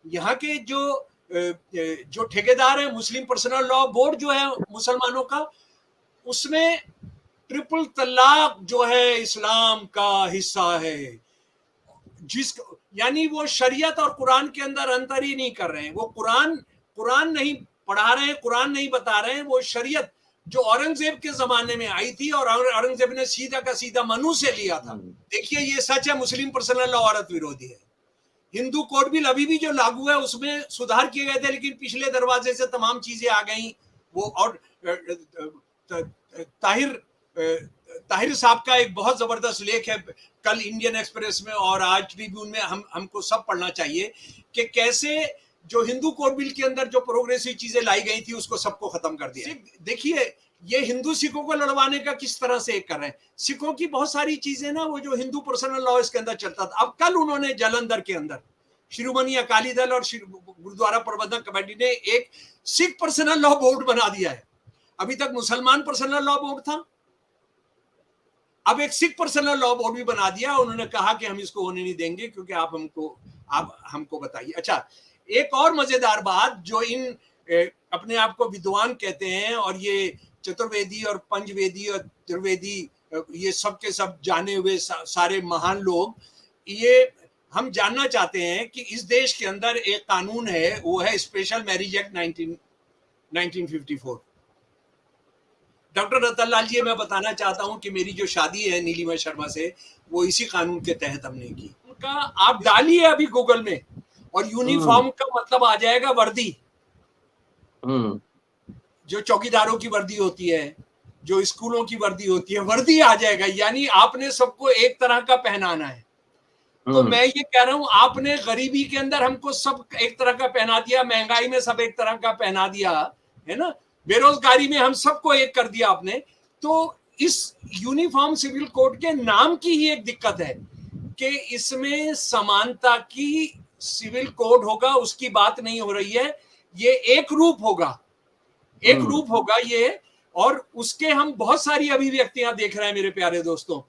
यहाँ के जो ठेकेदार है, मुस्लिम पर्सनल लॉ बोर्ड जो है मुसलमानों का, उसमें ट्रिपल तलाक जो है इस्लाम का हिस्सा है। जिस यानी वो शरीयत और कुरान के अंदर अंतर ही नहीं कर रहे हैं। वो कुरान नहीं पढ़ा रहे हैं, कुरान नहीं बता रहे हैं। वो शरीयत जो औरंगजेब के जमाने में आई थी और औरंगजेब ने सीधा का सीधा मनु से लिया था। देखिए, ये सच है, मुस्लिम पर्सनल लॉ औरत विरोधी है। हिंदू कोड बिल अभी भी जो लागू है उसमें सुधार किए गए थे, लेकिन पिछले दरवाजे से तमाम चीजें आ गई। वो और ताहिर साहब का एक बहुत जबरदस्त लेख है कल इंडियन एक्सप्रेस में और आज ट्रिब्यून में, हमको सब पढ़ना चाहिए कि कैसे जो हिंदू कोड बिल के अंदर जो प्रोग्रेसिव चीजें लाई गई थी उसको सबको खत्म कर दिया। देखिए, ये हिंदू सिखों को लड़वाने का किस तरह से एक कर रहे हैं। सिखों की बहुत सारी चीजें ना, वो जो हिंदू पर्सनल लॉ इसके अंदर चलता था, अब कल उन्होंने जालंधर के अंदर शिरोमणि अकाली दल और गुरुद्वारा प्रबंधक कमेटी ने एक सिख पर्सनल लॉ बोर्ड बना दिया है। अभी तक मुसलमान पर्सनल लॉ बोर्ड था, अब एक सिख पर्सनल लॉ बोर्ड भी बना दिया। उन्होंने कहा कि हम इसको होने नहीं देंगे क्योंकि आप हमको बताइए। अच्छा, एक और मजेदार बात, जो इन अपने आप को विद्वान कहते हैं और ये चतुर्वेदी और पंचवेदी और त्रिवेदी, ये सब के सब जाने हुए सारे महान लोग, ये हम जानना चाहते हैं कि इस देश के अंदर एक कानून है, वो है स्पेशल मैरिज एक्ट 1954। डॉक्टर रतन लाल जी, मैं बताना चाहता हूं कि मेरी जो शादी है नीलिमा शर्मा से, वो इसी कानून के तहत हमने की। उनका आप डालिए अभी गूगल में, और यूनिफॉर्म का मतलब आ जाएगा वर्दी। जो चौकीदारों की वर्दी होती है, जो स्कूलों की वर्दी होती है, वर्दी आ जाएगा। यानी आपने सबको एक तरह का पहनाना है। तो मैं ये कह रहा हूं, आपने गरीबी के अंदर हमको सब एक तरह का पहना दिया, महंगाई में सब एक तरह का पहना दिया है ना, बेरोजगारी में हम सबको एक कर दिया आपने। तो इस यूनिफॉर्म सिविल कोड के नाम की ही एक दिक्कत है कि इसमें समानता की सिविल कोड होगा, उसकी बात नहीं हो रही है। ये एक रूप होगा, एक रूप होगा ये, और उसके हम बहुत सारी अभिव्यक्तियां देख रहे हैं मेरे प्यारे दोस्तों।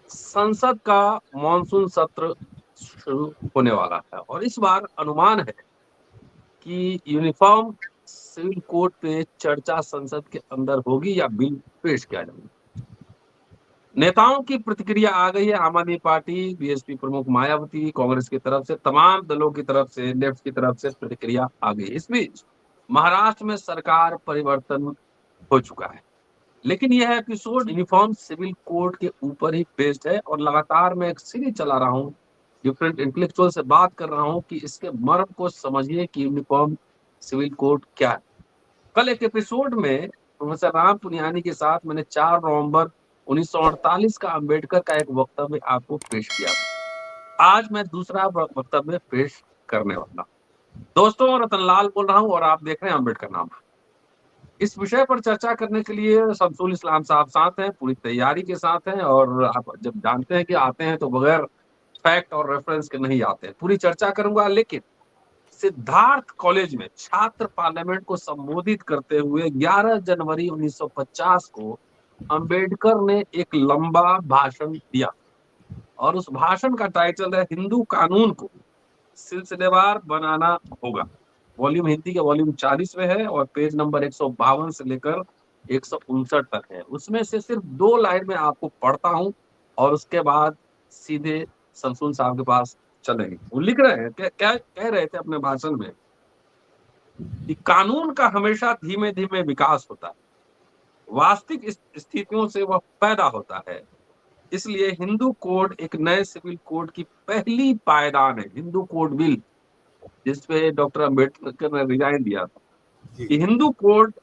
संसद का मॉनसून सत्र शुरू होने वाला है और इस बार अनुमान है कि यूनिफॉर्म सिविल कोड पे चर्चा संसद के अंदर होगी या बिल पेश किया जाएगा। नेताओं की प्रतिक्रिया आ गई है। आम आदमी पार्टी, बीएसपी प्रमुख मायावती, कांग्रेस की तरफ से, तमाम दलों की तरफ से, लेफ्ट की तरफ से प्रतिक्रिया आ गई। इस बीच महाराष्ट्र में सरकार परिवर्तन हो चुका है, लेकिन यह एपिसोड यूनिफॉर्म सिविल कोड के ऊपर ही बेस्ड है और लगातार मैं एक सीरीज चला रहा हूँ, डिफरेंट इंटेलेक्चुअल से बात कर रहा हूँ कि इसके मर्म को समझिए कि यूनिफॉर्म सिविल कोड क्या है। कल एक एपिसोड में प्रोफेसर राम पुनियानी के साथ मैंने 4 नवंबर 1948 का अंबेडकर का एक वक्तव्य आपको पेश किया। आज मैं दूसरा वक्तव्य पेश करने वाला हूँ। दोस्तों, रतनलाल बोल रहा हूँ और आप देख रहे हैं अम्बेडकर नाम। इस विषय पर चर्चा करने के लिए शमसुल इस्लाम साहब साथ हैं, पूरी तैयारी के साथ हैं, और आप जब जानते हैं कि आते हैं तो बगैर फैक्ट और रेफरेंस के नहीं आते हैं। पूरी चर्चा करूंगा, लेकिन सिद्धार्थ कॉलेज में छात्र पार्लियामेंट को संबोधित करते हुए 11 जनवरी 1950 को अंबेडकर ने एक लंबा भाषण दिया और उस भाषण का टाइटल है हिंदू कानून को सिलसिलेवार बनाना होगा। वॉल्यूम हिंदी के वॉल्यूम 40 में है और पेज नंबर 152 से लेकर 159 तक है। उसमें से सिर्फ 2 लाइन में आपको पढ़ता हूं और उसके बाद सीधे शमसुल साहब के पास चलेंगे। वो लिख रहे हैं, क्या कह रहे थे अपने भाषण में कि कानून का हमेशा धीमे धीमे विकास होता है, वास्तविक स्थितियों से वह पैदा होता है। इसलिए हिंदू कोड एक नए सिविल कोड की पहली पायदान है। हिंदू कोड बिल, जिसपे डॉक्टर अंबेडकर ने रिजाइन दिया था, कि हिंदू कोड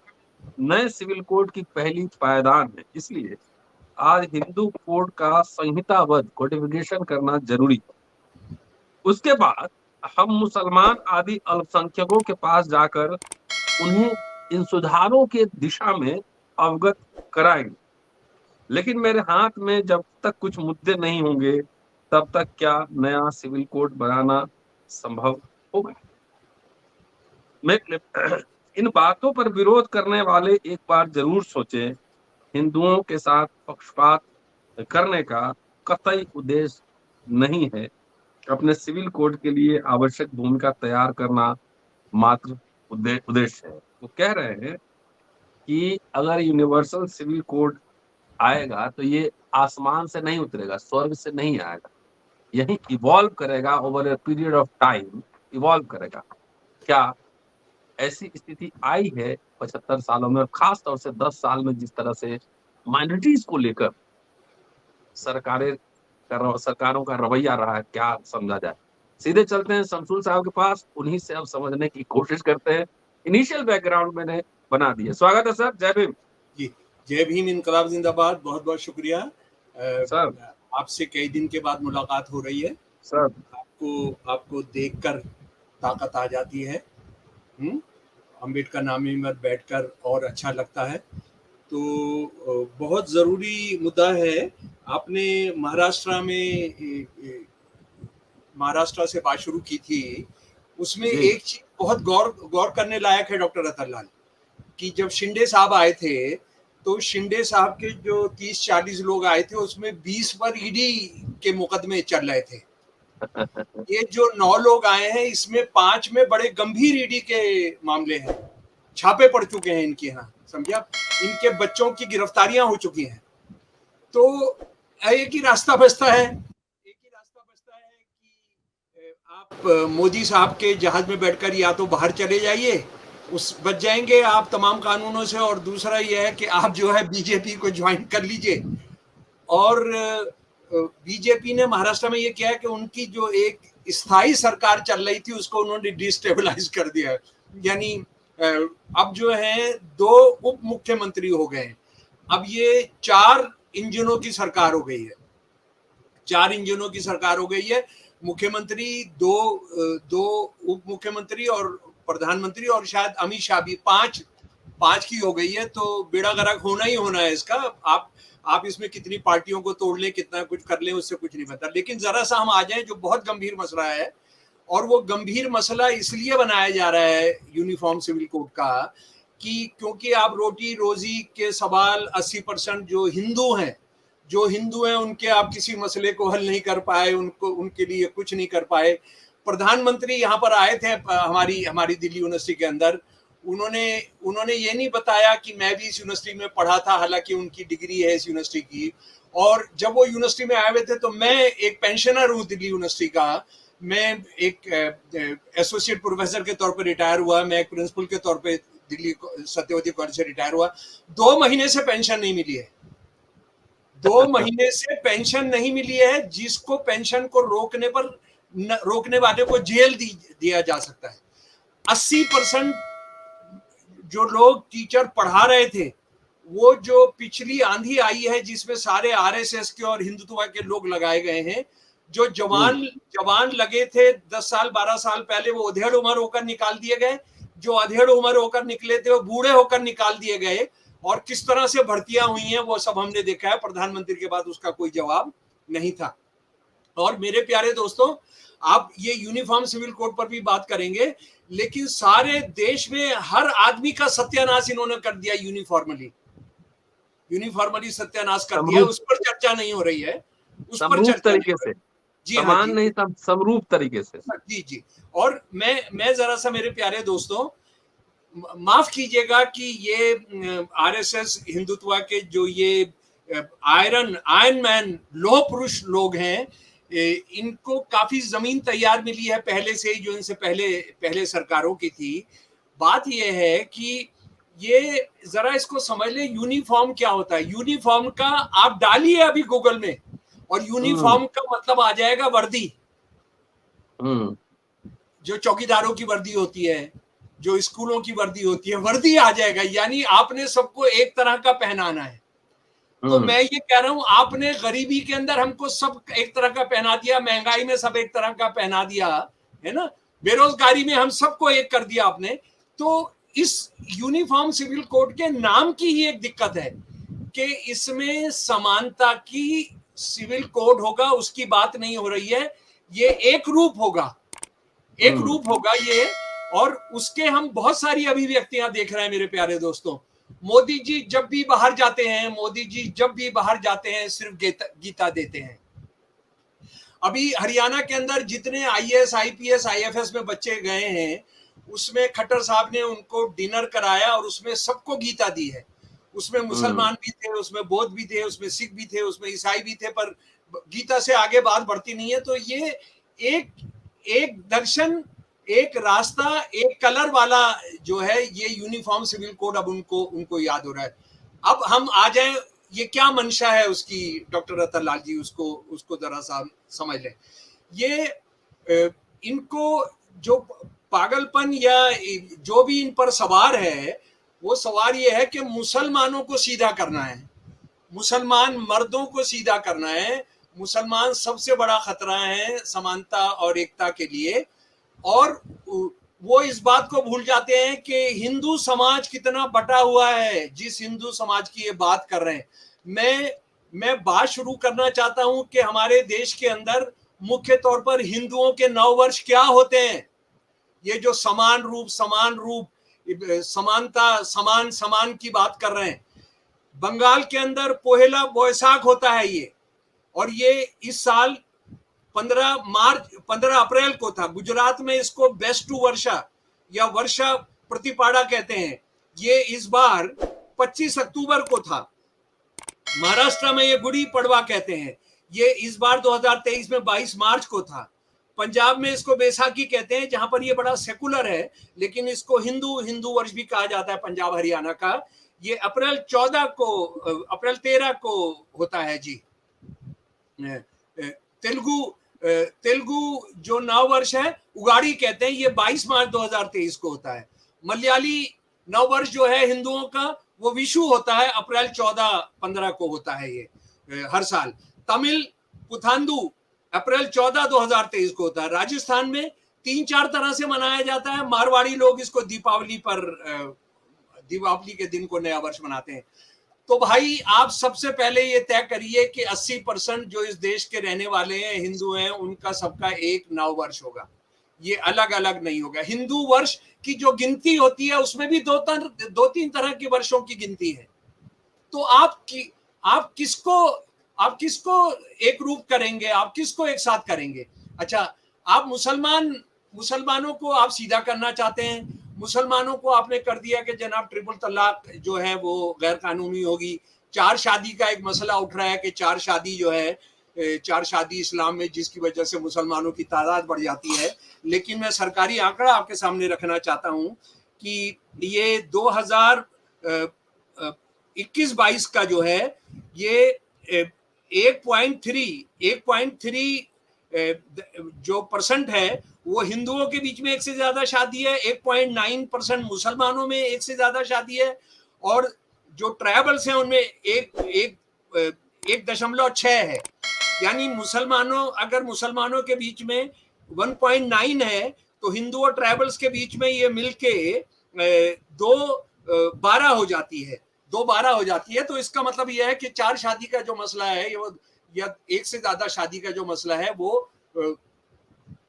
नए सिविल कोड की पहली पायदान है। इसलिए आज हिंदू कोड का संहिताबद्ध कोडिफिकेशन करना जरूरी है। उसके बाद हम मुसलमान आदि अल्पसंख्यकों के पास जाकर उन्हें इन सुधारों के दिशा में अवगत कराएंगे। लेकिन मेरे हाथ में जब तक कुछ मुद्दे नहीं होंगे, तब तक क्या नया सिविल कोड बनाना संभव होगा? मैं इन बातों पर विरोध करने वाले एक बार जरूर सोचें, हिंदुओं के साथ पक्षपात करने का कतई उद्देश्य नहीं है। अपने सिविल कोड के लिए आवश्यक भूमिका तैयार करना मात्र उद्देश्य है। वो कह रहे हैं कि अगर यूनिवर्सल सिविल कोड आएगा तो ये आसमान से नहीं उतरेगा, स्वर्ग से नहीं आएगा, यही इवॉल्व करेगा, over a period of time evolve करेगा। क्या ऐसी स्थिति आई है 75 सालों में, और खास तौर से 10 साल में जिस तरह से माइनॉरिटीज को लेकर सरकारों का रवैया रहा है, क्या समझा जाए? सीधे चलते हैं शमसूल साहब के पास, उन्हीं से अब समझने की कोशिश करते हैं। इनिशियल बैकग्राउंड मैंने बना दिया। स्वागत है सर, जय भीम। जी, जय भीम, इनकलाब जिंदाबाद। बहुत बहुत शुक्रिया। सर आपसे कई दिन के बाद मुलाकात हो रही है सर। आपको देखकर ताकत आ जाती है। अम्बेडकर नामे में बैठकर और अच्छा लगता है। तो बहुत ज़रूरी मुद्दा है। आपने महाराष्ट्र से बात शुरू की थी, उसमें एक चीज बहुत गौर करने लायक है डॉक्टर रतनलाल, कि जब शिंदे साहब आए थे तो शिंदे साहब के जो 30-40 लोग आए थे उसमें 20 पर ईडी के मुकदमे चल रहे थे। ये जो 9 लोग आए हैं इसमें 5 में बड़े गंभीर ईडी के मामले हैं, छापे पड़ चुके हैं इनके यहाँ, समझे आप? इनके बच्चों की गिरफ्तारियां हो चुकी हैं। तो एक ही रास्ता बचता है कि आप मोदी साहब के जहाज में बैठकर या तो बाहर चले जाइए, उस बच जाएंगे आप तमाम कानूनों से, और दूसरा ये है कि आप जो है बीजेपी को ज्वाइन कर लीजिए। और बीजेपी ने महाराष्ट्र में ये किया है कि उनकी जो एक स्थायी सरकार चल रही थी उसको उन्होंने डिस्टेबलाइज कर दिया है। यानी अब जो है 2 उप मुख्यमंत्री हो गए। अब ये 4 इंजनों की सरकार हो गई है। 4 इंजनों की सरकार हो गई है। मुख्यमंत्री, 2 उप मुख्यमंत्री और प्रधानमंत्री, और शायद अमित शाह भी 5 की हो गई है। तो बेड़ा गर्क होना ही होना है इसका। आप इसमें कितनी पार्टियों को तोड़ लें, कितना कुछ कर लें, उससे कुछ नहीं पता। लेकिन जरा सा हम आ जाएं जो बहुत गंभीर मसला है, और वो गंभीर मसला इसलिए बनाया जा रहा है यूनिफॉर्म सिविल कोड का कि क्योंकि आप रोटी रोजी के सवाल 80% जो हिंदू हैं उनके आप किसी मसले को हल नहीं कर पाए, उनके लिए कुछ नहीं कर पाए। प्रधानमंत्री यहाँ पर आए थे हमारी दिल्ली यूनिवर्सिटी के अंदर, उन्होंने ये नहीं बताया कि मैं भी इस यूनिवर्सिटी में पढ़ा था, हालांकि उनकी डिग्री है इस यूनिवर्सिटी की। और जब वो यूनिवर्सिटी में आए हुए थे तो मैं एक पेंशनर हूँ दिल्ली यूनिवर्सिटी का, मैं एक एसोसिएट प्रोफेसर के तौर पर रिटायर हुआ, मैं एक प्रिंसिपल के तौर पर दिल्ली सत्यवती कॉलेज से रिटायर हुआ। 2 महीने से पेंशन नहीं मिली है। 2 महीने से पेंशन नहीं मिली है, जिसको पेंशन को रोकने वाले को जेल दिया जा सकता है। 80% जो लोग टीचर पढ़ा रहे थे, वो जो पिछली आंधी आई है जिसमें सारे आरएसएस के और हिंदुत्व के लोग लगाए गए हैं, जो जवान लगे थे 10 साल 12 साल पहले, वो अधेड़ उम्र होकर निकाल दिए गए। जो अधेड़ उम्र होकर निकले थे वो बूढ़े होकर निकाल दिए गए। और किस तरह से भर्तियां हुई हैं वो सब हमने देखा है। प्रधानमंत्री के बाद उसका कोई जवाब नहीं था। और मेरे प्यारे दोस्तों, आप ये यूनिफॉर्म सिविल कोड पर भी बात करेंगे, लेकिन सारे देश में हर आदमी का सत्यानाश इन्होंने कर दिया। यूनिफॉर्मली सत्यानाश कर दिया। उस पर चर्चा नहीं हो रही है, उस पर चर्चा तरीके से, जी हाँ, नहीं, समरूप तरीके से। जी। और मैं जरा सा, मेरे प्यारे दोस्तों, माफ कीजिएगा कि ये आरएसएस हिंदुत्व के जो ये आयरन मैन लोह पुरुष लोग हैं, इनको काफी जमीन तैयार मिली है पहले से ही, जो इनसे पहले सरकारों की थी। बात यह है कि ये जरा इसको समझ ले, यूनिफॉर्म क्या होता है। यूनिफॉर्म का आप डालिए अभी गूगल में, और यूनिफॉर्म का मतलब आ जाएगा वर्दी। जो चौकीदारों की वर्दी होती है, जो स्कूलों की वर्दी होती है, वर्दी आ जाएगा। यानी आपने सबको एक तरह का पहनाना है। तो मैं ये कह रहा हूं, आपने गरीबी के अंदर हमको सब एक तरह का पहना दिया, महंगाई में सब एक तरह का पहना दिया है ना, बेरोजगारी में हम सबको एक कर दिया आपने। तो इस यूनिफॉर्म सिविल कोड के नाम की ही एक दिक्कत है कि इसमें समानता की सिविल कोड होगा, उसकी बात नहीं हो रही है। ये एक रूप होगा ये, और उसके हम बहुत सारी अभिव्यक्तियां देख रहे हैं मेरे प्यारे दोस्तों। मोदी जी जब भी बाहर जाते हैं, मोदी जी जब भी बाहर जाते हैं सिर्फ गीता देते हैं। अभी हरियाणा के अंदर जितने आईएएस, आईपीएस, आईएफएस में बच्चे गए हैं, उसमें खट्टर साहब ने उनको डिनर कराया और उसमें सबको गीता दी है। उसमें मुसलमान भी थे, उसमें बौद्ध भी थे, उसमें सिख भी थे, उसमें ईसाई भी थे, पर गीता से आगे बात बढ़ती नहीं है। तो ये एक एक दर्शन, एक रास्ता, एक कलर वाला जो है ये यूनिफॉर्म सिविल कोड अब उनको याद हो रहा है। अब हम आ जाए, ये क्या मंशा है उसकी, डॉक्टर रतन लाल जी, उसको जरा सा समझ लें। ये इनको जो पागलपन या जो भी इन पर सवार है, वो सवार ये है कि मुसलमानों को सीधा करना है, मुसलमान मर्दों को सीधा करना है। मुसलमान सबसे बड़ा खतरा है समानता और एकता के लिए। और वो इस बात को भूल जाते हैं कि हिंदू समाज कितना बटा हुआ है। जिस हिंदू समाज की ये बात कर रहे हैं, मैं बात शुरू करना चाहता हूं कि हमारे देश के अंदर मुख्य तौर पर हिंदुओं के नववर्ष क्या होते हैं। ये जो समान रूप समानता, समान की बात कर रहे हैं। बंगाल के अंदर पोहेला बोईसाख होता है ये, और ये इस साल 15 अप्रैल को था। गुजरात में इसको बेस्टू वर्षा या वर्षा प्रतिपाड़ा कहते हैं। ये इस बार 25 अक्टूबर को था। महाराष्ट्र में ये गुड़ी पड़वा कहते हैं, ये इस बार 2023 में 22 मार्च को था। पंजाब में इसको बैसाखी कहते हैं, जहां पर ये बड़ा सेकुलर है, लेकिन इसको हिंदू वर्ष भी कहा जाता है पंजाब हरियाणा का। ये अप्रैल 13 को होता है जी। तेलुगु जो नव वर्ष है उगाड़ी कहते हैं, ये 22 मार्च 2023 को होता है। मलयाली नव वर्ष जो है हिंदुओं का, वो विशु होता है, अप्रैल 14-15 को होता है ये हर साल। तमिल पुथांदू अप्रैल 14 2023 को होता है। राजस्थान में 3-4 तरह से मनाया जाता है। मारवाड़ी लोग इसको दीपावली के दिन को नया वर्ष मनाते हैं। तो भाई आप सबसे पहले ये तय करिए कि 80% जो इस देश के रहने वाले हैं, हिंदू हैं, उनका सबका एक नव वर्ष होगा, ये अलग अलग नहीं होगा। हिंदू वर्ष की जो गिनती होती है उसमें भी 2-3 तरह के वर्षों की गिनती है। तो आप किसको एक रूप करेंगे, आप किसको एक साथ करेंगे? अच्छा, आप मुसलमानों को आप सीधा करना चाहते हैं। मुसलमानों को आपने कर दिया कि जनाब ट्रिपल तलाक जो है वो गैर कानूनी होगी। 4 शादी का एक मसला उठ रहा है कि 4 शादी जो है, 4 शादी इस्लाम में, जिसकी वजह से मुसलमानों की तादाद बढ़ जाती है। लेकिन मैं सरकारी आंकड़ा आपके सामने रखना चाहता हूं कि ये 2021-22 का जो है, ये 1.3 जो परसेंट है वो हिंदुओं के बीच में एक से ज्यादा शादी है, 1.9% मुसलमानों में एक से ज्यादा शादी है, और जो ट्राइबल्स हैं उनमें 1.6 है। यानी अगर मुसलमानों के बीच में 1.9 है, तो हिंदू और ट्राइबल्स के बीच में ये मिलके 2.12 हो जाती है। 2.12 हो जाती है। तो इसका मतलब यह है कि 4 शादी का जो मसला है या एक से ज्यादा शादी का जो मसला है वो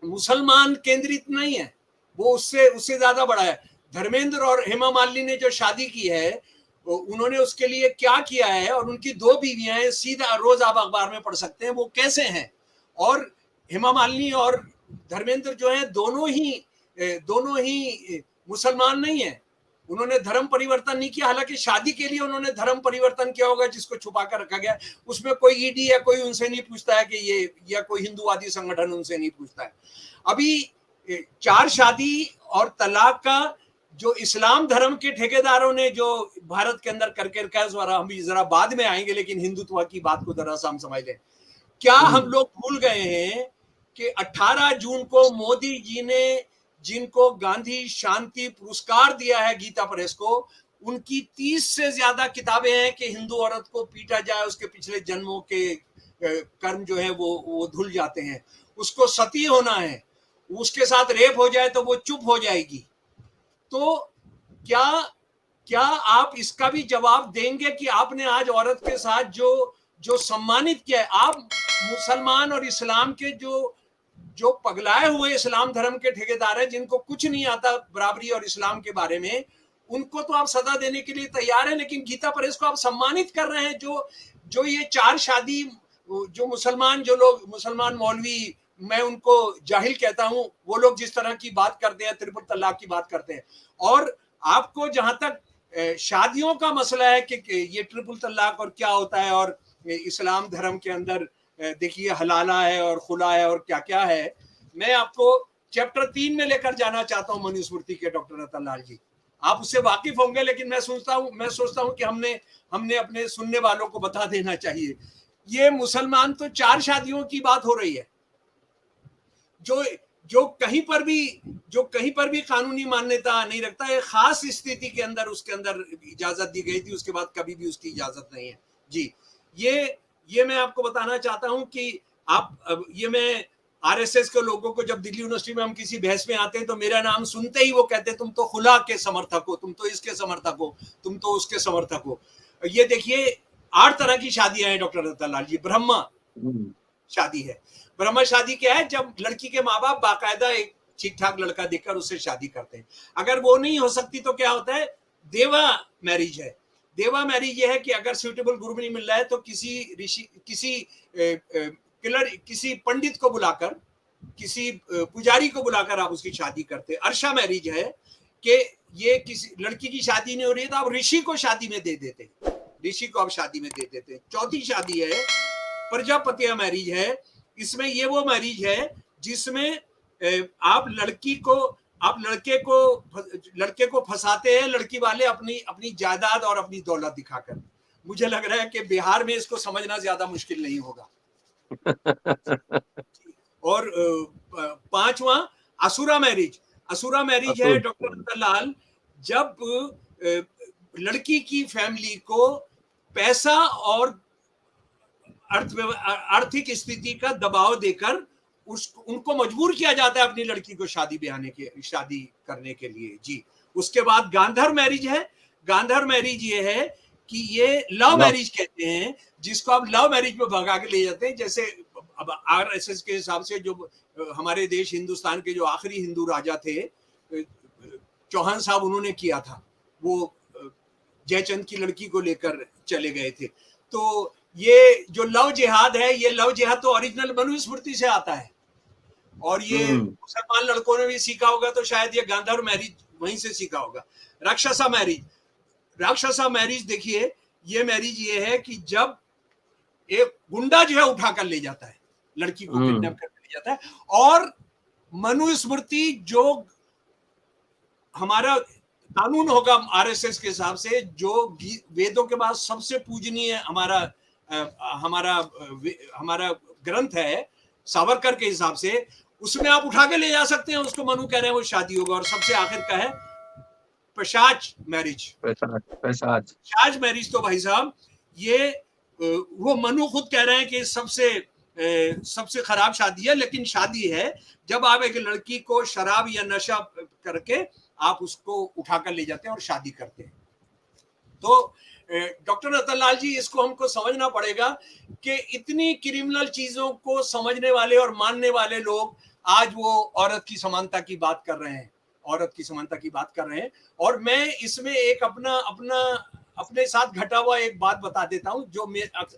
मुसलमान केंद्रित नहीं है, वो उससे ज्यादा बड़ा है। धर्मेंद्र और हेमा मालिनी ने जो शादी की है, उन्होंने उसके लिए क्या किया है, और उनकी 2 बीवियां हैं, सीधा रोज आप अखबार में पढ़ सकते हैं वो कैसे हैं। और हेमा मालिनी और धर्मेंद्र जो है दोनों ही मुसलमान नहीं है। उन्होंने धर्म परिवर्तन नहीं किया। हालांकि शादी के लिए उन्होंने धर्म परिवर्तन किया होगा, जिसको छुपा कर रखा गया। उसमें कोई ईडी या कोई उनसे नहीं पूछता है कि ये, या कोई हिंदूवादी संगठन उनसे नहीं पूछता है। अभी 4 शादी और तलाक का जो इस्लाम धर्म के ठेकेदारों ने जो भारत के अंदर करके रखा है, हम जरा बाद में आएंगे, लेकिन हिंदुत्व की बात को जरा सा हम समझ लें। क्या हम लोग भूल गए हैं कि 18 जून को मोदी जी ने जिनको गांधी शांति पुरस्कार दिया है गीता प्रेस को, उनकी 30 से ज्यादा किताबें हैं कि हिंदू औरत को पीटा जाए, उसके पिछले जन्मों के कर्म जो है वो धुल जाते हैं, उसको सती होना है, उसके साथ रेप हो जाए तो वो चुप हो जाएगी। तो क्या आप इसका भी जवाब देंगे कि आपने आज औरत के साथ जो सम्मानित किया है? आप मुसलमान और इस्लाम के जो पगलाए हुए इस्लाम धर्म के ठेकेदार हैं, जिनको कुछ नहीं आता बराबरी और इस्लाम के बारे में, उनको तो आप सजा देने के लिए तैयार हैं, लेकिन गीता प्रेस को आप सम्मानित कर रहे हैं। जो ये 4 शादी, जो मुसलमान मौलवी, मैं उनको जाहिल कहता हूं, वो लोग जिस तरह की बात करते हैं, ट्रिपल तलाक की बात करते हैं। और आपको जहां तक शादियों का मसला है कि ये ट्रिपल तलाक और क्या होता है, और इस्लाम धर्म के अंदर देखिए हलाला है और खुला है और क्या क्या है, मैं आपको चैप्टर 3 में लेकर जाना चाहता हूं मनुस्मृति के, डॉक्टर रतनलाल जी। आप उससे वाकिफ होंगे, लेकिन मैं सोचता हूं कि हमने अपने सुनने वालों को बता देना चाहिए। ये मुसलमान तो 4 शादियों की बात हो रही है। जो कहीं पर भी कानूनी मान्यता नहीं रखता है, खास स्थिति के अंदर उसके अंदर इजाजत दी गई थी, उसके बाद कभी भी उसकी इजाजत नहीं है। जी, ये मैं आपको बताना चाहता हूं कि ये मैं आरएसएस के लोगों को, जब दिल्ली यूनिवर्सिटी में हम किसी बहस में आते हैं तो मेरा नाम सुनते ही वो कहते हैं तुम तो खुला के समर्थक हो, तुम तो इसके समर्थक हो, तुम तो उसके समर्थक हो। ये देखिए 8 तरह की शादियां हैं डॉक्टर रतनलाल जी। ब्रह्मा शादी है। ब्रह्मा शादी क्या है? जब लड़की के माँ बाप बाकायदा एक ठीक ठाक लड़का देखकर उससे शादी करते हैं। अगर वो नहीं हो सकती तो क्या होता है? देवा मैरिज है। देवा मैरिज ये है कि अगर सूटेबल गुरु नहीं मिल रहा है तो किसी ऋषि, किसी पंडित को बुलाकर, किसी पुजारी को बुलाकर आप उसकी शादी करते हैं। अर्शा मैरिज है कि ये किसी लड़की की शादी नहीं हो रही है तो आप ऋषि को शादी में दे देते हैं, ऋषि को आप शादी में दे देते हैं। चौथी शादी है प्रजापतिया मैरिज है। इसमें ये वो मैरिज है जिसमें आप लड़के को फंसाते हैं, लड़की वाले अपनी जायदाद और अपनी दौलत दिखाकर। मुझे लग रहा है कि बिहार में इसको समझना ज्यादा मुश्किल नहीं होगा। और 5वां असुरा मैरिज। असुरा मैरिज है डॉक्टर रतनलाल, जब लड़की की फैमिली को पैसा और आर्थिक स्थिति का दबाव देकर उनको मजबूर किया जाता है अपनी लड़की को शादी करने के लिए। जी, उसके बाद गांधर मैरिज है। गांधर मैरिज ये है कि ये लव मैरिज कहते हैं, जिसको आप लव मैरिज में भगा के ले जाते हैं। जैसे अब आरएसएस के हिसाब से जो हमारे देश हिंदुस्तान के जो आखिरी हिंदू राजा थे चौहान साहब, उन्होंने किया था, वो जयचंद की लड़की को लेकर चले गए थे। तो ये जो लव जिहाद है, ये लव जिहाद तो ओरिजिनल मनुस्मृति से आता है, और ये मुसलमान लड़कों ने भी सीखा होगा, तो शायद ये गांधर मैरिज वहीं से सीखा होगा। राक्षसा मैरिज। राक्षसा मैरिज देखिए, ये मैरिज ये है कि जब एक गुंडा जो है उठाकर ले जाता है, लड़की को किडनैप करके ले जाता है, और मनुस्मृति जो हमारा कानून होगा आरएसएस के हिसाब से, जो वेदों के बाद सबसे पूजनीय हमारा ग्रंथ है सावरकर के हिसाब से, उसमें आप उठा के ले जा सकते हैं उसको। मनु कह रहे हैं वो शादी होगा। और सबसे आखिर का है पिशाच मैरिज। पिशाच मैरिज तो भाई साहब ये वो मनु खुद कह रहे हैं कि सबसे खराब शादी है, लेकिन शादी है जब आप एक लड़की को शराब या नशा करके आप उसको उठाकर ले जाते हैं और शादी करते हैं। तो डॉक्टर रतनलाल जी, इसको हमको समझना पड़ेगा कि इतनी क्रिमिनल चीजों को समझने वाले और मानने वाले लोग आज वो औरत की समानता की बात कर रहे हैं, औरत की समानता की बात कर रहे हैं। और मैं इसमें एक अपने साथ घटा हुआ एक बात बता देता हूं, जो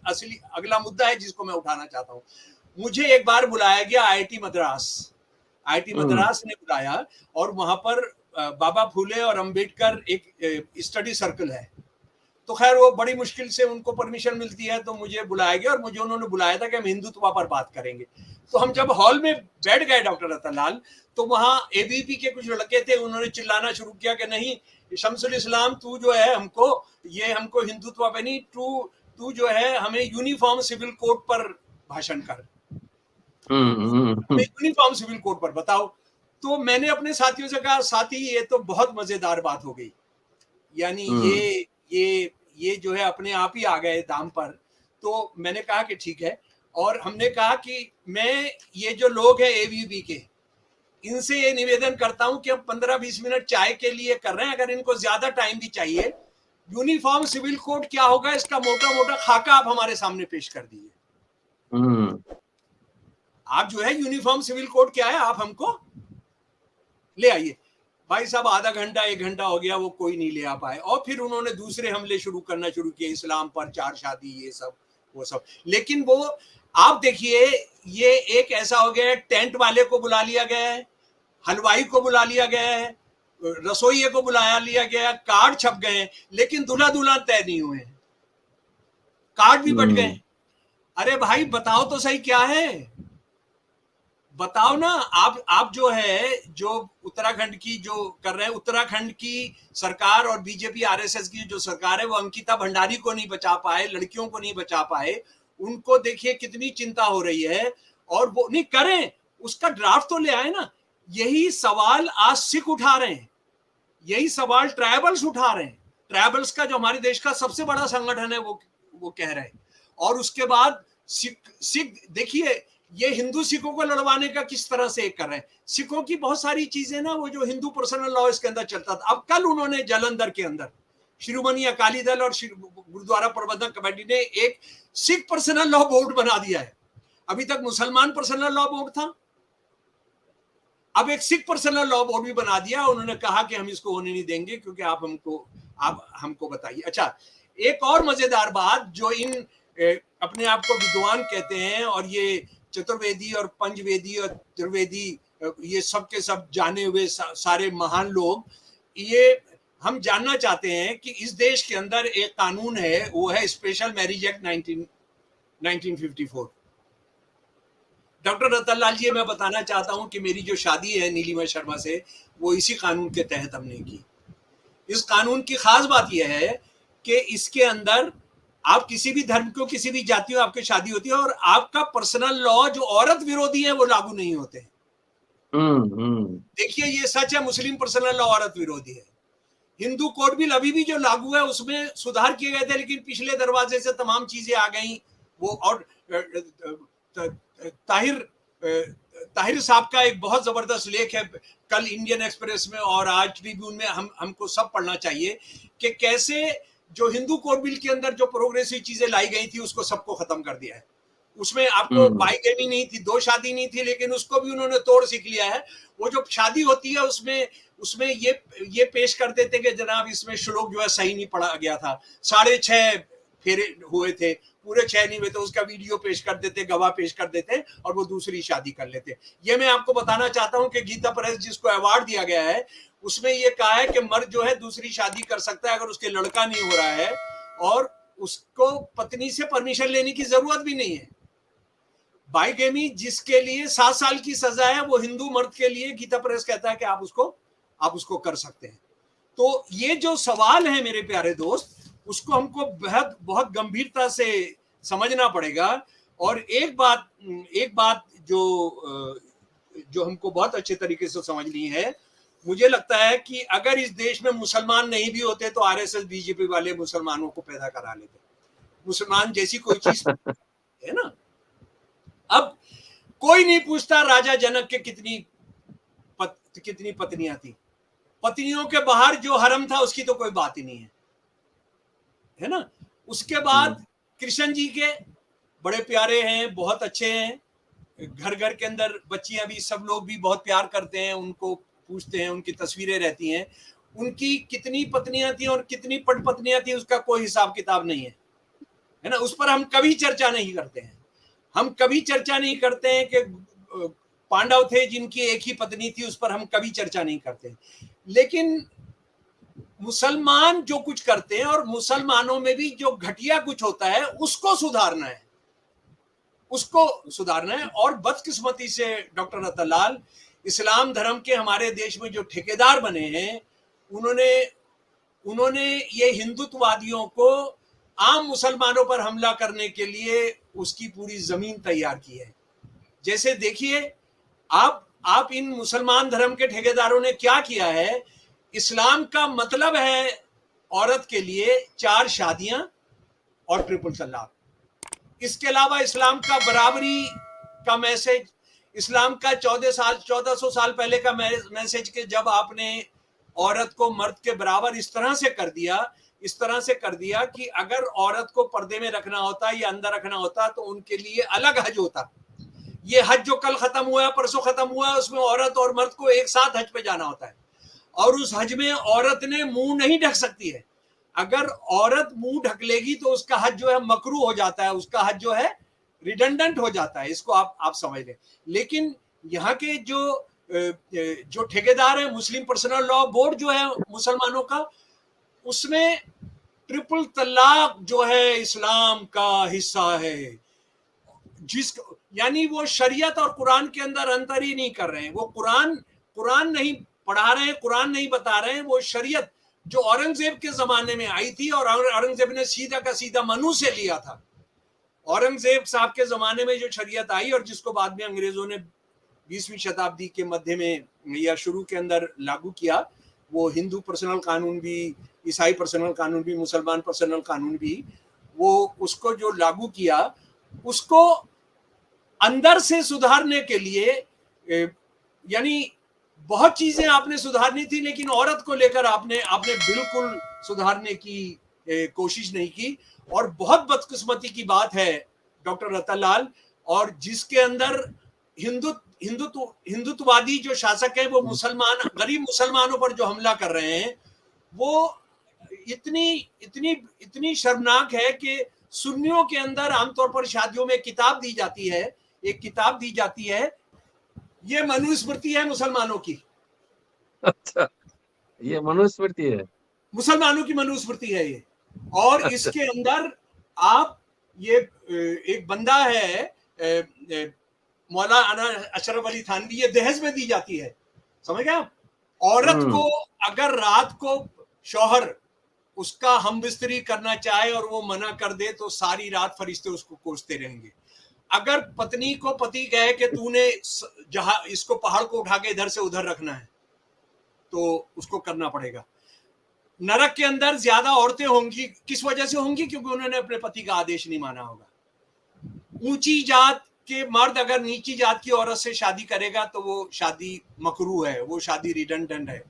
असली अगला मुद्दा है जिसको मैं उठाना चाहता हूं। मुझे एक बार बुलाया गया आईआईटी मद्रास ने बुलाया, और वहां पर बाबा फूले और अंबेडकर एक स्टडी सर्कल है। तो खैर वो बड़ी मुश्किल से उनको परमिशन मिलती है, तो मुझे बुलाया गया, और मुझे उन्होंने बुलाया था कि हम हिंदुत्व पर बात करेंगे। तो हम जब हॉल में बैठ गए डॉक्टर रतनलाल, तो वहां एबीपी के कुछ लड़के थे, उन्होंने चिल्लाना शुरू किया कि नहीं शमसुल इस्लाम, तू जो है हमको हिंदुत्व पे नहीं, तू जो है हमें यूनिफॉर्म सिविल कोड पर भाषण कर, यूनिफॉर्म सिविल कोड पर बताओ। तो मैंने अपने साथियों से कहा, साथी ये तो बहुत मजेदार बात हो गई, यानी ये जो है अपने आप ही आ गए दाम पर। तो मैंने कहा कि ठीक है, और हमने कहा कि मैं ये जो लोग हैं एबीपी के, इनसे ये निवेदन करता हूं कि हम 15-20 मिनट चाय के लिए कर रहे हैं, अगर इनको ज्यादा टाइम भी चाहिए, यूनिफॉर्म सिविल कोड क्या होगा इसका मोटा मोटा खाका आप हमारे सामने पेश कर दीजिए। आप जो है यूनिफॉर्म सिविल कोड क्या है आप हमको ले आइए। भाई साहब आधा घंटा 1 घंटा हो गया, वो कोई नहीं ले आ पाए, और फिर उन्होंने दूसरे हमले करना शुरू किए, इस्लाम पर, 4 शादी, ये सब वो सब। लेकिन वो आप देखिए, ये एक ऐसा हो गया है, टेंट वाले को बुला लिया गया है, हलवाई को बुला लिया गया है, रसोइये को बुलाया लिया गया, कार्ड छप गए, लेकिन दूल्हा दुल्हन तय नहीं हुए, कार्ड भी बट गए। अरे भाई बताओ तो सही क्या है, बताओ ना। आप जो है, जो उत्तराखंड की जो कर रहे हैं, उत्तराखंड की सरकार और बीजेपी आरएसएस की जो सरकार है, वो अंकिता भंडारी को नहीं बचा पाए, लड़कियों को नहीं बचा पाए, उनको देखिए कितनी चिंता हो रही है, और वो नहीं करें, उसका ड्राफ्ट तो ले आए ना। यही सवाल आज सिख उठा रहे हैं, यही सवाल ट्राइबल्स उठा रहे हैं, ट्राइबल्स का जो हमारे देश का सबसे बड़ा संगठन है वो कह रहे हैं। और उसके बाद सिख देखिए, ये हिंदू सिखों को लड़वाने का किस तरह से कर रहे हैं। सिखों की बहुत सारी चीजें ना, वो जो हिंदू पर्सनल लॉ इसके अंदर चलता था, अब कल उन्होंने जालंधर के अंदर शिरोमणि अकाली दल और गुरुद्वारा प्रबंधन कमेटी ने एक सिख पर्सनल लॉ बोर्ड बना दिया है। अभी तक मुसलमान पर्सनल लॉ बोर्ड था, अब एक सिख पर्सनल लॉ बोर्ड भी बना दिया। उन्होंने कहा कि हम इसको होने नहीं देंगे, क्योंकि आप हमको बताइए। अच्छा, एक और मजेदार बात, जो इन अपने आप को विद्वान कहते हैं, और ये चतुर्वेदी और पंचवेदी और त्रिवेदी, ये सब के सब जाने हुए सारे महान लोग, ये हम जानना चाहते हैं कि इस देश के अंदर एक कानून है, वो है स्पेशल मैरिज एक्ट 1954। डॉक्टर रतन लाल जी, मैं बताना चाहता हूं कि मेरी जो शादी है नीलिमा शर्मा से, वो इसी कानून के तहत हमने की। इस कानून की खास बात यह है कि इसके अंदर आप किसी भी धर्म को, किसी भी जाति को आपकी शादी होती है, और आपका पर्सनल लॉ जो औरत विरोधी है वो लागू नहीं होते हैं। देखिए, ये सच है, मुस्लिम पर्सनल लॉ औरत विरोधी है। हिंदू कोड बिल अभी भी जो लागू है उसमें सुधार किए गए थे, लेकिन पिछले दरवाजे से तमाम चीजें आ गई वो। और ताहिर साहब का एक बहुत जबरदस्त लेख है कल इंडियन एक्सप्रेस में और आज ट्रिब्यून में, हमको सब पढ़ना चाहिए कि कैसे जो हिंदू कोड बिल के अंदर जो प्रोग्रेसिव चीजें लाई गई थी उसको सबको खत्म कर दिया है। उसमें आपको बाइगेमी नहीं थी, 2 शादी नहीं थी, लेकिन उसको भी उन्होंने तोड़ सीख लिया है। वो जो शादी होती है उसमें ये पेश कर देते कि जनाब इसमें श्लोक जो है सही नहीं पढ़ा गया था, 6.5 फेरे हुए थे, पूरे 6 नहीं हुए, तो उसका वीडियो पेश कर देते, गवाह पेश कर देते, और वो दूसरी शादी कर लेते। ये मैं आपको बताना चाहता हूं कि गीता प्रेस जिसको अवार्ड दिया गया है, उसमें ये कहा है कि मर्द जो है दूसरी शादी कर सकता है अगर उसके लड़का नहीं हो रहा है, और उसको पत्नी से परमिशन लेने की जरूरत भी नहीं है। बाइगेमी जिसके लिए 7 साल की सजा है, वो हिंदू मर्द के लिए गीता प्रेस कहता है कि आप उसको कर सकते हैं। तो ये जो सवाल है मेरे प्यारे दोस्त, उसको हमको बहुत गंभीरता से समझना पड़ेगा। और एक बात जो हमको बहुत अच्छे तरीके से समझनी है, मुझे लगता है कि अगर इस देश में मुसलमान नहीं भी होते तो आरएसएस बीजेपी वाले मुसलमानों को पैदा करा लेते। मुसलमान जैसी कोई चीज है ना। अब कोई नहीं पूछता राजा जनक के कितनी पत्नियां थी, पत्नियों के बाहर जो हरम था उसकी तो कोई बात ही नहीं है ना। उसके बाद कृष्ण जी के बड़े प्यारे हैं, बहुत अच्छे हैं, घर घर के अंदर बच्चियां भी, सब लोग भी बहुत प्यार करते हैं, उनको पूछते हैं, उनकी तस्वीरें रहती हैं। उनकी कितनी पत्नियां थी और कितनी पटपत्नियां थी उसका कोई हिसाब किताब नहीं है ना। उस पर हम कभी चर्चा नहीं करते हैं। हम कभी चर्चा नहीं करते हैं कि पांडव थे जिनकी एक ही पत्नी थी, उस पर हम कभी चर्चा नहीं करते। लेकिन मुसलमान जो कुछ करते हैं, और मुसलमानों में भी जो घटिया कुछ होता है, उसको सुधारना है। और बदकिस्मती से डॉक्टर रतनलाल, इस्लाम धर्म के हमारे देश में जो ठेकेदार बने हैं, उन्होंने ये हिंदुत्ववादियों को आम मुसलमानों पर हमला करने के लिए उसकी पूरी जमीन तैयार की है। जैसे देखिए, आप इन मुसलमान धर्म के ठेकेदारों ने क्या किया है। इस्लाम का मतलब है औरत के लिए 4 शादियां और ट्रिपल तलाक। इसके अलावा इस्लाम का बराबरी का मैसेज, इस्लाम का 1400 साल पहले का मैसेज कि जब आपने औरत को मर्द के बराबर इस तरह से कर दिया कि अगर औरत को पर्दे में रखना होता या अंदर रखना होता तो उनके लिए अलग हज होता। ये हज जो कल खत्म हुआ, परसों खत्म हुआ, उसमें औरत और मर्द को एक साथ हज पे जाना होता है। और उस हज में औरत ने मुंह नहीं ढक सकती है। अगर औरत मुंह ढक लेगी तो उसका हज जो है मकरू हो जाता है, उसका हज जो है रिडंडेंट हो जाता है। इसको आप समझ लें। लेकिन यहाँ के जो ठेकेदार है, मुस्लिम पर्सनल लॉ बोर्ड जो है मुसलमानों का, उसमें ट्रिपल तलाक जो है इस्लाम का हिस्सा है। यानी वो शरीयत और कुरान के अंदर अंतर ही नहीं कर रहे हैं। वो कुरान नहीं पढ़ा रहे हैं, कुरान नहीं बता रहे हैं। वो शरीयत जो औरंगजेब के जमाने में आई थी, और औरंगजेब ने सीधा का सीधा मनु से लिया था। औरंगजेब साहब के जमाने में जो शरीयत आई और जिसको बाद में अंग्रेजों ने 20वीं शताब्दी के मध्य में या शुरू के अंदर लागू किया, वो हिंदू पर्सनल कानून भी, ईसाई पर्सनल कानून भी, मुसलमान पर्सनल कानून भी, वो उसको जो लागू किया, उसको अंदर से सुधारने के लिए, यानी बहुत चीजें आपने सुधारनी थी, लेकिन औरत को लेकर आपने बिल्कुल सुधारने की कोशिश नहीं की। और बहुत बदकिस्मती की बात है डॉक्टर रतनलाल, और जिसके अंदर हिंदुत्ववादी जो शासक है वो गरीब मुसलमानों पर जो हमला कर रहे हैं, वो इतनी शर्मनाक है कि सुन्नियों के अंदर आमतौर पर शादियों में किताब दी जाती है, एक किताब दी जाती है, ये मनुस्मृति है मुसलमानों की। अच्छा, ये मनुस्मृति है, मुसलमानों की मनुस्मृति है ये। और अच्छा। इसके अंदर आप ये एक बंदा है मौलाना अशरफ अली थानवी, ये दहेज में दी जाती है, समझ गए आप? औरत को अगर रात को शौहर उसका हमबिस्तरी करना चाहे और वो मना कर दे तो सारी रात फरिश्ते उसको कोसते रहेंगे। अगर पत्नी को पति कहे कि तूने जहां इसको पहाड़ को उठा के इधर से उधर रखना है, तो उसको करना पड़ेगा। नरक के अंदर ज्यादा औरतें होंगी, किस वजह से होंगी? क्योंकि उन्होंने अपने पति का आदेश नहीं माना होगा। ऊंची जात के मर्द अगर नीची जात की औरत से शादी करेगा तो वो शादी मकरू है, वो शादी रिडंडेंट है,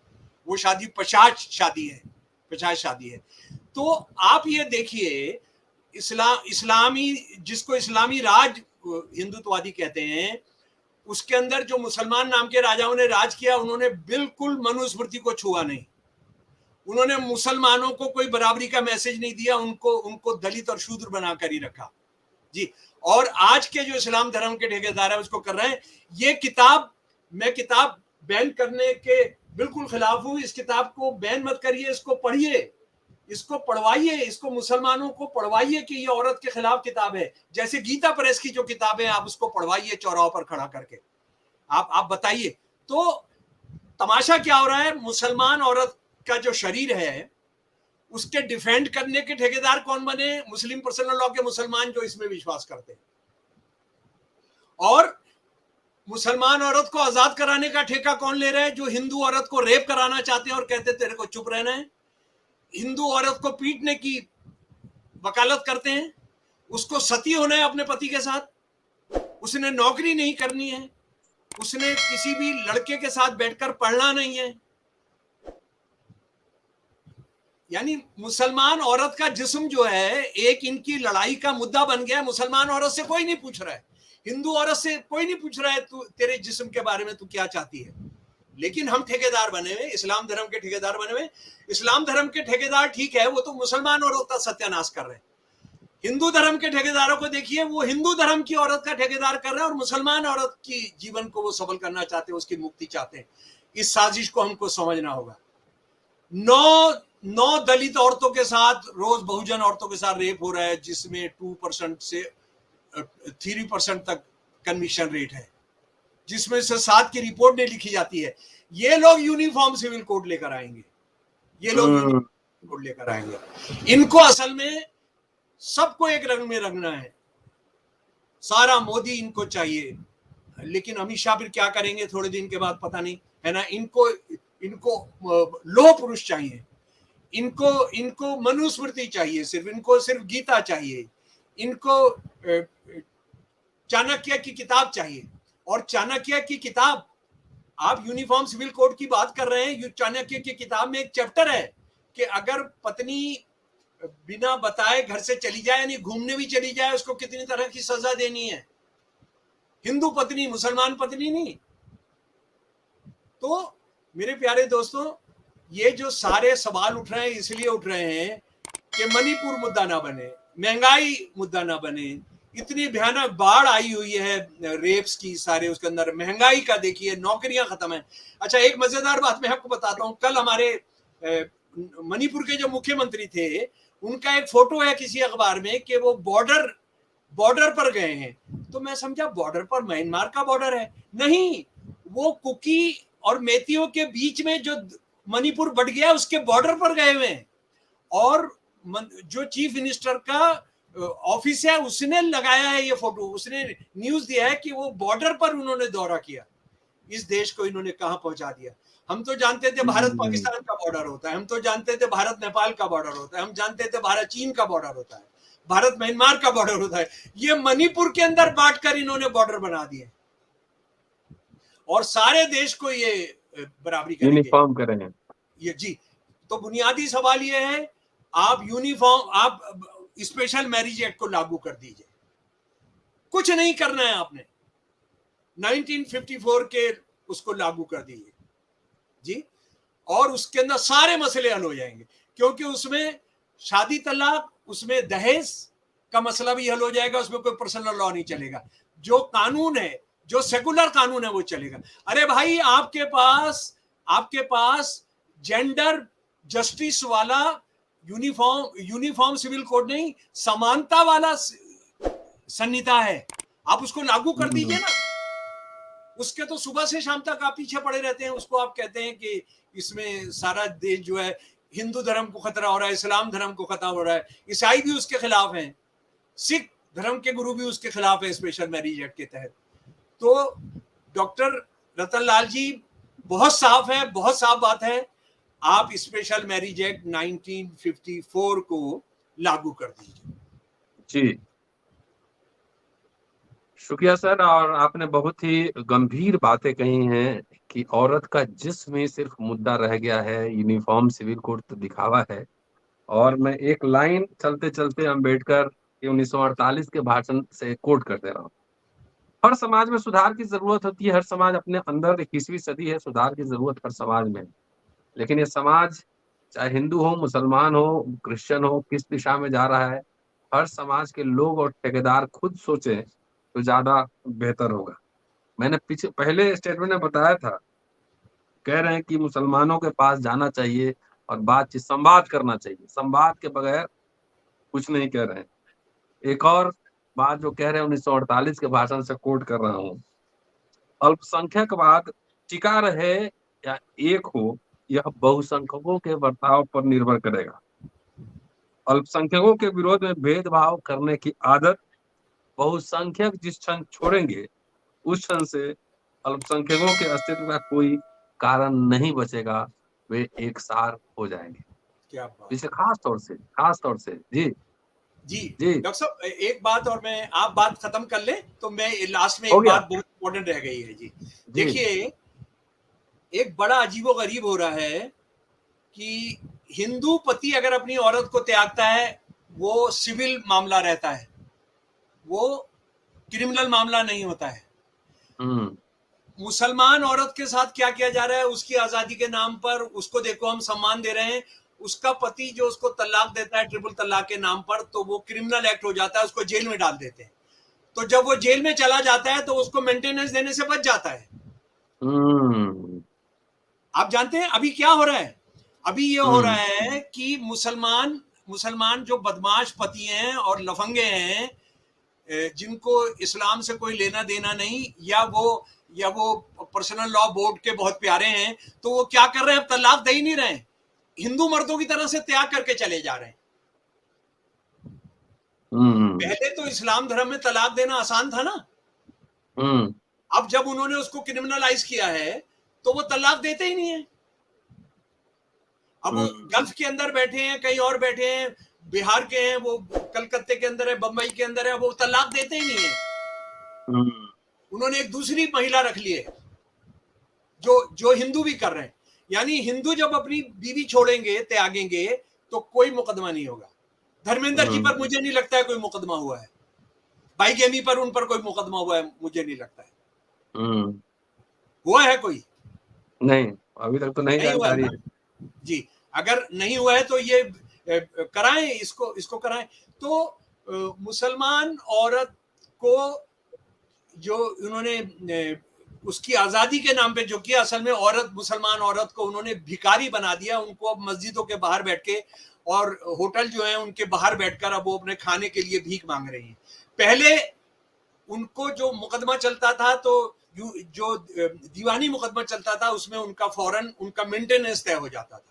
वो शादी पचाश शादी है। तो आप ये देखिए, इस्लामी, जिसको इस्लामी राज हिंदुत्ववादी कहते हैं, उसके अंदर जो मुसलमान नाम के राजाओं ने राज किया, उन्होंने बिल्कुल मनुस्मृति को छुआ नहीं। उन्होंने मुसलमानों को कोई बराबरी का मैसेज नहीं दिया, उनको दलित और शूद्र बनाकर ही रखा जी। और आज के जो इस्लाम धर्म के ठेकेदार है उसको कर रहे हैं। ये किताब, मैं किताब बैन करने के बिल्कुल खिलाफ हूं। इस किताब को बैन मत करिए, इसको पढ़िए, इसको पढ़वाइए, इसको मुसलमानों को पढ़वाइए कि ये औरत के खिलाफ किताब है। जैसे गीता प्रेस की जो किताबें, आप उसको पढ़वाइए चौराहों पर खड़ा करके, आप बताइए। तो तमाशा क्या हो रहा है? मुसलमान औरत का जो शरीर है उसके डिफेंड करने के ठेकेदार कौन बने? मुस्लिम पर्सनल लॉ के मुसलमान जो इसमें विश्वास करते हैं। और मुसलमान औरत को आजाद कराने का ठेका कौन ले रहा है? जो हिंदू औरत को रेप कराना चाहते हैं और कहते तेरे को चुप रहना है। हिंदू औरत को पीटने की वकालत करते हैं, उसको सती होना है अपने पति के साथ, उसने नौकरी नहीं करनी है, उसने किसी भी लड़के के साथ बैठकर पढ़ना नहीं है। यानी मुसलमान औरत का जिस्म जो है एक इनकी लड़ाई का मुद्दा बन गया। मुसलमान औरत से कोई नहीं पूछ रहा है, हिंदू औरत से कोई नहीं पूछ रहा है तू तेरे जिस्म के बारे में तू क्या चाहती है। लेकिन हम ठेकेदार बने हुए, इस्लाम धर्म के ठेकेदार बने हुए। इस्लाम धर्म के ठेकेदार ठीक है, वो तो मुसलमान औरत का सत्यानाश कर रहे हैं। हिंदू धर्म के ठेकेदारों को देखिए, वो हिंदू धर्म की औरत का ठेकेदार कर रहे हैं और मुसलमान औरत की जीवन को वो सबल करना चाहते हैं, उसकी मुक्ति चाहते हैं। इस साजिश को हमको समझना होगा। 9 दलित औरतों के साथ रोज बहुजन औरतों के साथ रेप हो रहा है, जिसमें 2% से 3% तक कन्विक्शन रेट है, जिसमें से 7 की रिपोर्ट नहीं लिखी जाती है। ये लोग यूनिफॉर्म सिविल कोड लेकर आएंगे, ये लोग यूनिफॉर्म कोड लेकर आएंगे। इनको असल में सबको एक रंग में रंगना है, सारा मोदी इनको चाहिए। लेकिन अमित शाह फिर क्या करेंगे थोड़े दिन के बाद पता नहीं, है ना। इनको लोह पुरुष चाहिए, इनको मनुस्मृति चाहिए, इनको सिर्फ गीता चाहिए, इनको चाणक्य की किताब चाहिए। और चाणक्य की किताब, आप यूनिफॉर्म सिविल कोड की बात कर रहे हैं, चाणक्य की किताब में एक चैप्टर है कि अगर पत्नी बिना बताए घर से चली जाए, यानी घूमने भी चली जाए, उसको कितनी तरह की सजा देनी है। हिंदू पत्नी, मुसलमान पत्नी नहीं। तो मेरे प्यारे दोस्तों, ये जो सारे सवाल उठ रहे हैं इसलिए उठ रहे हैं कि मणिपुर मुद्दा ना बने, महंगाई मुद्दा ना बने, इतनी भयानक बाढ़ आई हुई है रेप्स की सारे उसके अंदर, महंगाई का देखिए, नौकरियां खत्म है। अच्छा, एक मजेदार बात मैं आपको बताता हूँ। कल हमारे मणिपुर के जो मुख्यमंत्री थे, उनका एक फोटो है किसी अखबार में कि वो बॉर्डर पर गए हैं। तो मैं समझा बॉर्डर पर म्यांमार का बॉर्डर है, नहीं, वो कुकी और मेतियों के बीच में जो मणिपुर बट गया उसके बॉर्डर पर गए हुए हैं। और जो चीफ मिनिस्टर का ऑफिस है उसने लगाया है ये फोटो, उसने न्यूज दिया है कि वो बॉर्डर पर उन्होंने दौरा किया। इस देश को इन्होंने कहां पहुंचा दिया। हम तो जानते थे भारत पाकिस्तान का बॉर्डर होता है, हम तो जानते थे भारत नेपाल का बॉर्डर होता है, हम जानते थे भारत चीन का बॉर्डर होता है, भारत म्यांमार का बॉर्डर होता है। ये मणिपुर के अंदर बांट कर इन्होंने बॉर्डर बना दिए और सारे देश को ये बराबरी करेंगे, यूनिफॉर्म करेंगे ये जी। तो बुनियादी सवाल ये है, आप यूनिफॉर्म, आप स्पेशल मैरिज एक्ट को लागू कर दीजिए, कुछ नहीं करना है आपने, 1954 के उसको लागू कर दीजिए जी, और उसके अंदर सारे मसले हल हो जाएंगे। क्योंकि उसमें शादी तलाक, उसमें दहेज का मसला भी हल हो जाएगा, उसमें कोई पर्सनल लॉ नहीं चलेगा, जो कानून है, जो सेकुलर कानून है वो चलेगा। अरे भाई, आपके पास जेंडर जस्टिस वाला यूनिफॉर्म सिविल कोड नहीं, समानता वाला संहिता है, आप उसको लागू कर दीजिए ना। उसके तो सुबह से शाम तक आप पीछे पड़े रहते हैं, उसको आप कहते हैं कि इसमें सारा देश जो है हिंदू धर्म को खतरा हो रहा है, इस्लाम धर्म को खतरा हो रहा है, ईसाई भी उसके खिलाफ हैं, सिख धर्म के गुरु भी उसके खिलाफ है स्पेशल मैरिज एक्ट के तहत। तो डॉक्टर रतन लाल जी, बहुत साफ है, बहुत साफ बात है, आप स्पेशल मैरिज एक्ट 1954 को लागू कर दीजिए। जी, शुक्रिया सर। और आपने बहुत ही गंभीर बातें कही हैं कि औरत का जिस्म ही सिर्फ मुद्दा रह गया है, यूनिफॉर्म सिविल कोड तो दिखावा है। और मैं एक लाइन चलते चलते अम्बेडकर के 1948 के भाषण से कोट कर दे रहा हूँ। हर समाज में सुधार की जरूरत होती है, हर समाज अपने अंदर, 21वीं सदी है, सुधार की जरूरत हर समाज में। लेकिन ये समाज चाहे हिंदू हो, मुसलमान हो, क्रिश्चियन हो, किस दिशा में जा रहा है, हर समाज के लोग और ठेकेदार खुद सोचे तो ज्यादा बेहतर होगा। मैंने पहले स्टेटमेंट में बताया था, कह रहे हैं कि मुसलमानों के पास जाना चाहिए और बातचीत, संवाद करना चाहिए, संवाद के बगैर कुछ नहीं कह रहे हैं। एक और बात जो कह रहे हैं 1948 के भाषण से कोट कर रहा हूँ, अल्पसंख्यकवाद टिका रहे या एक हो, यह बहुसंख्यकों के बर्ताव पर निर्भर करेगा। अल्पसंख्यकों के विरोध में भेदभाव करने की आदत बहुसंख्यक जिस क्षण छोड़ेंगे, उस क्षण से अल्पसंख्यकों के अस्तित्व का कोई कारण नहीं बचेगा, वे एक सार हो जाएंगे। क्या बात, इसे खास तौर से जी जी जी डॉक्टर साहब, एक बात और, मैं, आप बात खत्म कर लें तो मैं लास्ट में हो एक गया बात बहुत इंपॉर्टेंट रह गई है जी। जी। देखिए, एक बड़ा अजीबोगरीब हो रहा है कि हिंदू पति अगर अपनी औरत को त्यागता है, वो सिविल मामला रहता है, वो क्रिमिनल मामला नहीं होता है। मुसलमान औरत के साथ क्या किया जा रहा है, उसकी आजादी के नाम पर उसको देखो हम सम्मान दे रहे हैं, उसका पति जो उसको तलाक देता है ट्रिपल तलाक के नाम पर, तो वो क्रिमिनल एक्ट हो जाता है, उसको जेल में डाल देते हैं। तो जब वो जेल में चला जाता है तो उसको मेंटेनेंस देने से बच जाता है। आप जानते हैं अभी क्या हो रहा है? अभी ये हो रहा है कि मुसलमान जो बदमाश पति हैं और लफंगे हैं, जिनको इस्लाम से कोई लेना देना नहीं, या वो पर्सनल लॉ बोर्ड के बहुत प्यारे हैं, तो वो क्या कर रहे हैं, अब तलाक दे ही नहीं रहे हैं, हिंदू मर्दों की तरह से त्याग करके चले जा रहे हैं। पहले तो इस्लाम धर्म में तलाक देना आसान था ना, अब जब उन्होंने उसको क्रिमिनलाइज किया है तो वो तलाक देते ही नहीं है। अब वो गल्फ के अंदर बैठे हैं, कहीं और बैठे हैं, बिहार के हैं, वो कलकत्ते के अंदर है, बंबई के अंदर है, वो तलाक देते ही नहीं है। उन्होंने एक दूसरी महिला रख ली है, जो हिंदू भी कर रहे हैं। यानी हिंदू जब अपनी बीवी छोड़ेंगे, त्यागेंगे, तो कोई मुकदमा नहीं होगा। धर्मेंद्र जी पर मुझे नहीं लगता है कोई मुकदमा हुआ है, बाईगेमी पर उन पर कोई मुकदमा हुआ है, मुझे नहीं लगता है। हुआ है कोई? नहीं, अभी तक तो नहीं जानकारी है। जी, अगर नहीं हुआ है तो ये कराएं, इसको कराएं। तो मुसलमान औरत को जो उन्होंने उसकी आजादी के नाम पे जो किया, असल में मुसलमान औरत को उन्होंने भिखारी बना दिया। उनको अब मस्जिदों के बाहर बैठ के और होटल जो है उनके बाहर बैठकर अब वो अपने खाने के लिए भीख मांग रही हैं। पहले उनको जो मुकदमा चलता था, तो जो दीवानी मुकदमा चलता था, उसमें उनका फौरन उनका मेंटेनेंस तय हो जाता था।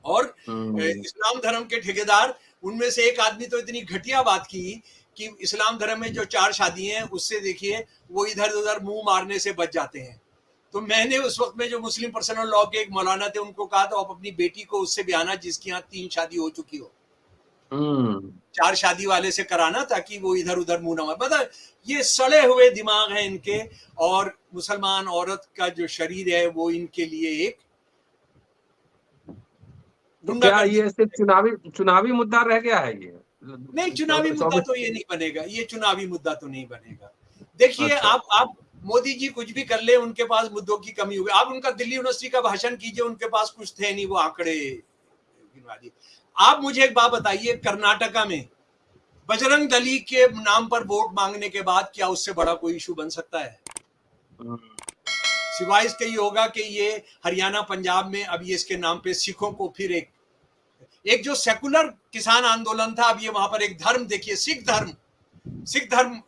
और इस्लाम धर्म के ठेकेदार, उनमें से एक आदमी तो इतनी घटिया बात की कि इस्लाम धर्म में जो 4 शादी हैं उससे देखिए वो इधर उधर मुंह मारने से बच जाते हैं। तो मैंने उस वक्त में जो मुस्लिम पर्सनल लॉ के एक मौलाना थे उनको कहा तो आप अपनी बेटी को उससे ब्याहना जिसकी यहाँ 3 शादी हो चुकी हो, 4 शादी वाले से कराना, ताकि वो इधर उधर मुंह ना मारे। मतलब ये सड़े हुए दिमाग हैं इनके, और मुसलमान औरत का जो शरीर है वो इनके लिए एक क्या ये सिर्फ चुनावी मुद्दा रह गया है? ये नहीं, चुनावी मुद्दा तो ये नहीं बनेगा, ये चुनावी मुद्दा तो नहीं बनेगा। देखिए, अच्छा। आप मोदी जी कुछ भी कर ले, उनके पास मुद्दों की कमी होगी। आप उनका दिल्ली यूनिवर्सिटी का भाषण कीजिए, उनके पास कुछ थे नहीं, वो आंकड़े गिनवा दिए। आप मुझे एक बात बताइए, कर्नाटका में बजरंग दली के नाम पर वोट मांगने के बाद क्या उससे बड़ा कोई इशू बन सकता है? सिवाय इसके ये होगा कि ये हरियाणा पंजाब में अब ये इसके नाम पे सिखों को फिर एक जो सेकुलर किसान आंदोलन था, अब ये वहां पर एक धर्म, देखिए सिख धर्म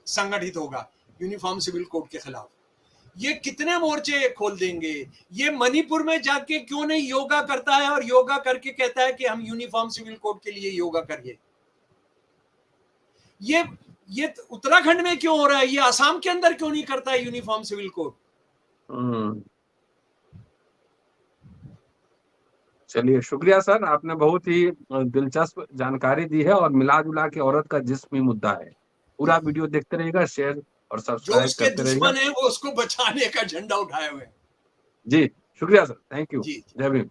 संगठित होगा यूनिफॉर्म सिविल कोड के खिलाफ। ये कितने मोर्चे खोल देंगे। ये मणिपुर में जाके क्यों नहीं योगा करता है और योगा करके कहता है कि हम यूनिफॉर्म सिविल कोड के लिए योगा करिए। ये उत्तराखंड में क्यों हो रहा है, ये असम के अंदर क्यों नहीं करता है यूनिफॉर्म सिविल कोड। चलिए, शुक्रिया सर, आपने बहुत ही दिलचस्प जानकारी दी है। और मिला जुला के औरत का जिस्म ही मुद्दा है। पूरा वीडियो देखते रहिएगा, शेयर और जो सब्सक्राइब उसके करते रहिएगा। दुश्मन है वो उसको बचाने का झंडा उठाए हुए। जी, शुक्रिया सर, थैंक यू। जी। जय भीम।